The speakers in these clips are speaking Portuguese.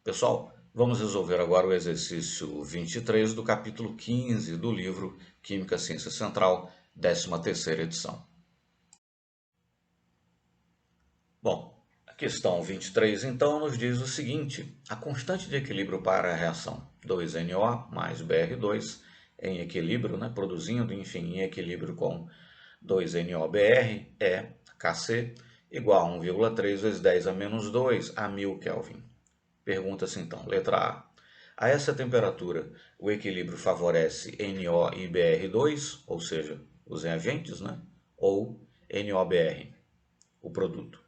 Pessoal, vamos resolver agora o exercício 23 do capítulo 15 do livro Química Ciência Central, 13ª edição. Bom, a questão 23 então nos diz o seguinte: a constante de equilíbrio para a reação 2NO mais Br2 em equilíbrio, produzindo, enfim, em equilíbrio com 2NOBr é Kc igual a 1,3 vezes 10 a menos 2 a 1000 Kelvin. Pergunta-se então, letra A. A essa temperatura, o equilíbrio favorece NO e Br2, ou seja, os reagentes, ou NOBr, o produto.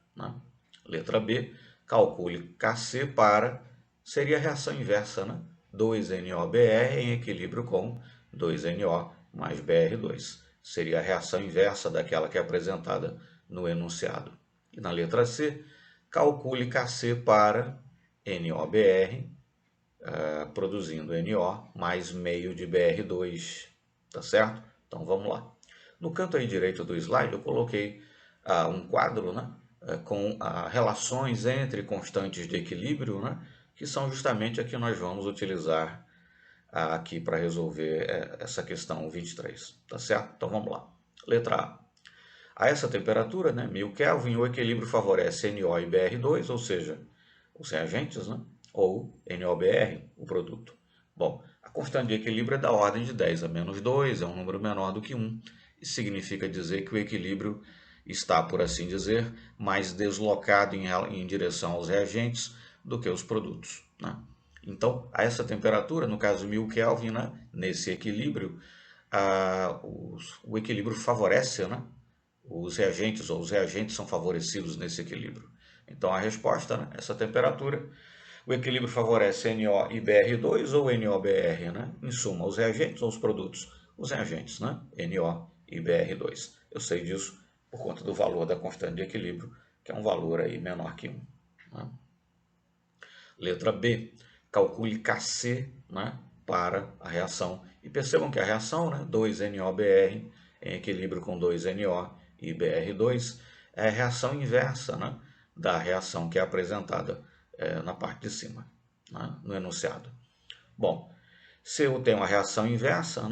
Letra B. Calcule Kc para, seria a reação inversa, 2NOBr em equilíbrio com 2NO mais Br2. Seria a reação inversa daquela que é apresentada no enunciado. E na letra C, calcule Kc para NOBr, produzindo NO mais meio de Br2, tá certo? Então vamos lá. No canto aí direito do slide eu coloquei um quadro, com relações entre constantes de equilíbrio, que são justamente a que nós vamos utilizar aqui para resolver essa questão 23, tá certo? Então vamos lá. Letra A. A essa temperatura, 1000 Kelvin, o equilíbrio favorece NO e Br2, ou seja, os reagentes, ou NOBr, o produto. Bom, a constante de equilíbrio é da ordem de 10 a menos 2, é um número menor do que 1. Isso significa dizer que o equilíbrio está, por assim dizer, mais deslocado em direção aos reagentes do que os produtos. Então, a essa temperatura, no caso 1000 Kelvin, nesse equilíbrio, o equilíbrio favorece, os reagentes, ou os reagentes são favorecidos nesse equilíbrio. Então a resposta, essa temperatura, o equilíbrio favorece NO e Br2 ou NOBr, Em suma, os reagentes ou os produtos? Os reagentes, NO e Br2. Eu sei disso por conta do valor da constante de equilíbrio, que é um valor aí menor que 1. Letra B, calcule Kc, para a reação. E percebam que a reação, 2NOBr em equilíbrio com 2NO e Br2, é a reação inversa, da reação que é apresentada na parte de cima, no enunciado. Bom, se eu tenho uma reação inversa,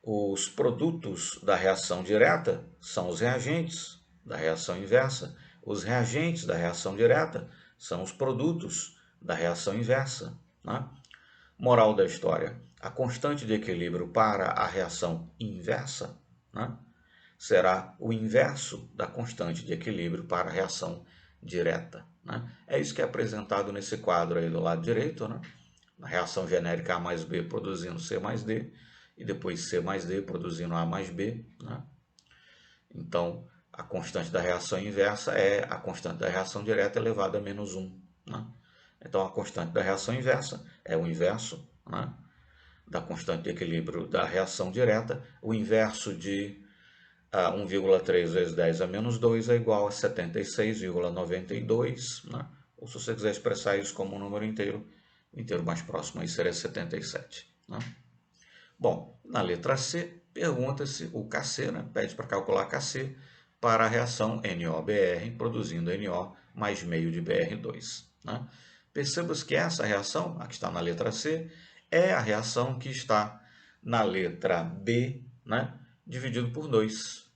os produtos da reação direta são os reagentes da reação inversa. Os reagentes da reação direta são os produtos da reação inversa. Moral da história: a constante de equilíbrio para a reação inversa será o inverso da constante de equilíbrio para a reação direta. É isso que é apresentado nesse quadro aí do lado direito, a reação genérica A mais B produzindo C mais D, e depois C mais D produzindo A mais B. Então, a constante da reação inversa é a constante da reação direta elevada a menos 1. Então, a constante da reação inversa é o inverso da constante de equilíbrio da reação direta. O inverso de 1,3 vezes 10 a menos 2 é igual a 76,92. Ou se você quiser expressar isso como um número inteiro, o inteiro mais próximo aí seria 77. Bom, na letra C, pergunta-se o Kc, pede para calcular Kc para a reação NOBr, produzindo NO mais meio de Br2. Perceba-se que essa reação, a que está na letra C, é a reação que está na letra B, dividido por 2.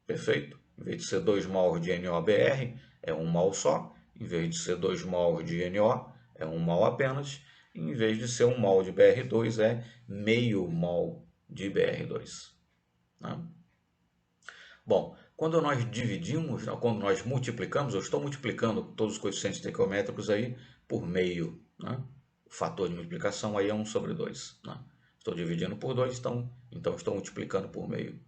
Perfeito? Em vez de ser 2 mols de NOBr, é 1 mol só. Em vez de ser 2 mols de NO, é 1 mol apenas. Em vez de ser 1 mol de Br2, é meio mol de Br2. Bom, quando nós dividimos, quando nós multiplicamos, eu estou multiplicando todos os coeficientes estequiométricos aí por meio. O fator de multiplicação aí é 1 sobre 2. Estou dividindo por 2, então estou multiplicando por meio.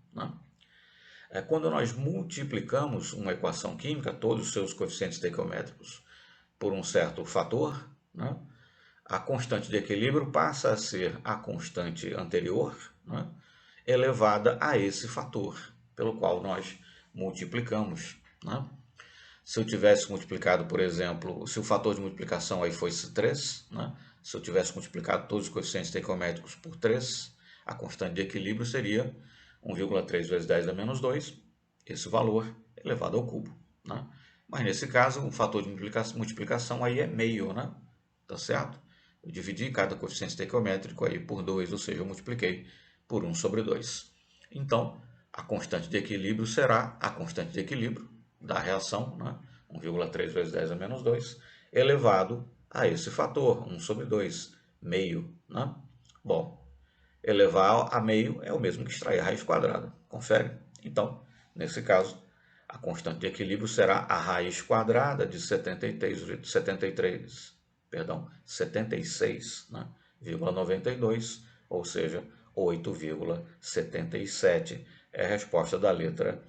Quando nós multiplicamos uma equação química, todos os seus coeficientes estequiométricos, por um certo fator, a constante de equilíbrio passa a ser a constante anterior, elevada a esse fator, pelo qual nós multiplicamos. Se eu tivesse multiplicado, por exemplo, se o fator de multiplicação aí fosse 3, se eu tivesse multiplicado todos os coeficientes estequiométricos por 3, a constante de equilíbrio seria 1,3 vezes 10 a menos 2, esse valor elevado ao cubo. Mas nesse caso, o fator de multiplicação aí é meio, tá certo? Eu dividi cada coeficiente estequiométrico aí por 2, ou seja, eu multipliquei por 1 sobre 2. Então, a constante de equilíbrio será a constante de equilíbrio da reação, né? 1,3 vezes 10 a menos 2, elevado a esse fator, 1 sobre 2, meio, né? Bom, elevar a meio é o mesmo que extrair a raiz quadrada. Confere? Então, nesse caso, a constante de equilíbrio será a raiz quadrada de 76, né, 92, ou seja, 8,77 é a resposta da letra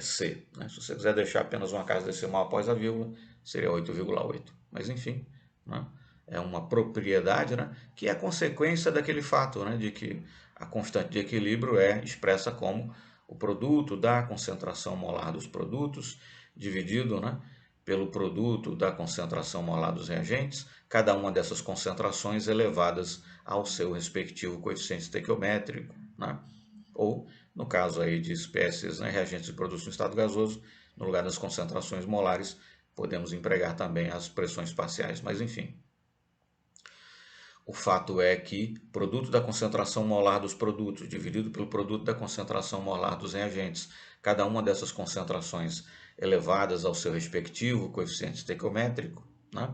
C. Né? Se você quiser deixar apenas uma casa decimal após a vírgula, seria 8,8. Mas enfim, né? É uma propriedade, né, que é consequência daquele fato, né, de que a constante de equilíbrio é expressa como o produto da concentração molar dos produtos dividido, né, pelo produto da concentração molar dos reagentes, cada uma dessas concentrações elevadas ao seu respectivo coeficiente estequiométrico, né, ou, no caso aí de espécies, né, reagentes e produtos no estado gasoso, no lugar das concentrações molares, podemos empregar também as pressões parciais, mas enfim. O fato é que o produto da concentração molar dos produtos dividido pelo produto da concentração molar dos reagentes, cada uma dessas concentrações elevadas ao seu respectivo coeficiente estequiométrico, né?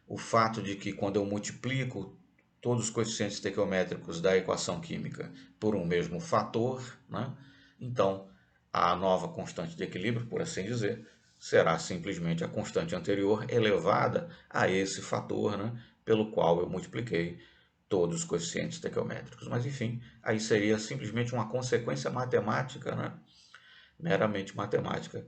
O fato de que quando eu multiplico todos os coeficientes estequiométricos da equação química por um mesmo fator, né? Então a nova constante de equilíbrio, por assim dizer, será simplesmente a constante anterior elevada a esse fator, né, pelo qual eu multipliquei todos os coeficientes estequiométricos. Mas, enfim, aí seria simplesmente uma consequência matemática, né, meramente matemática,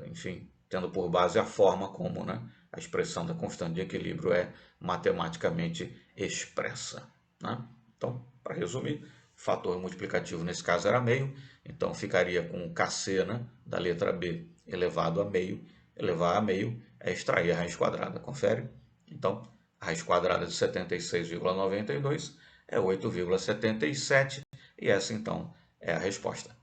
enfim, tendo por base a forma como, né, a expressão da constante de equilíbrio é matematicamente expressa. Né? Então, para resumir, fator multiplicativo nesse caso era meio, então ficaria com Kc, né, da letra B elevado a meio. Elevar a meio é extrair a raiz quadrada, confere? Então, a raiz quadrada de 76,92 é 8,77 e essa então é a resposta.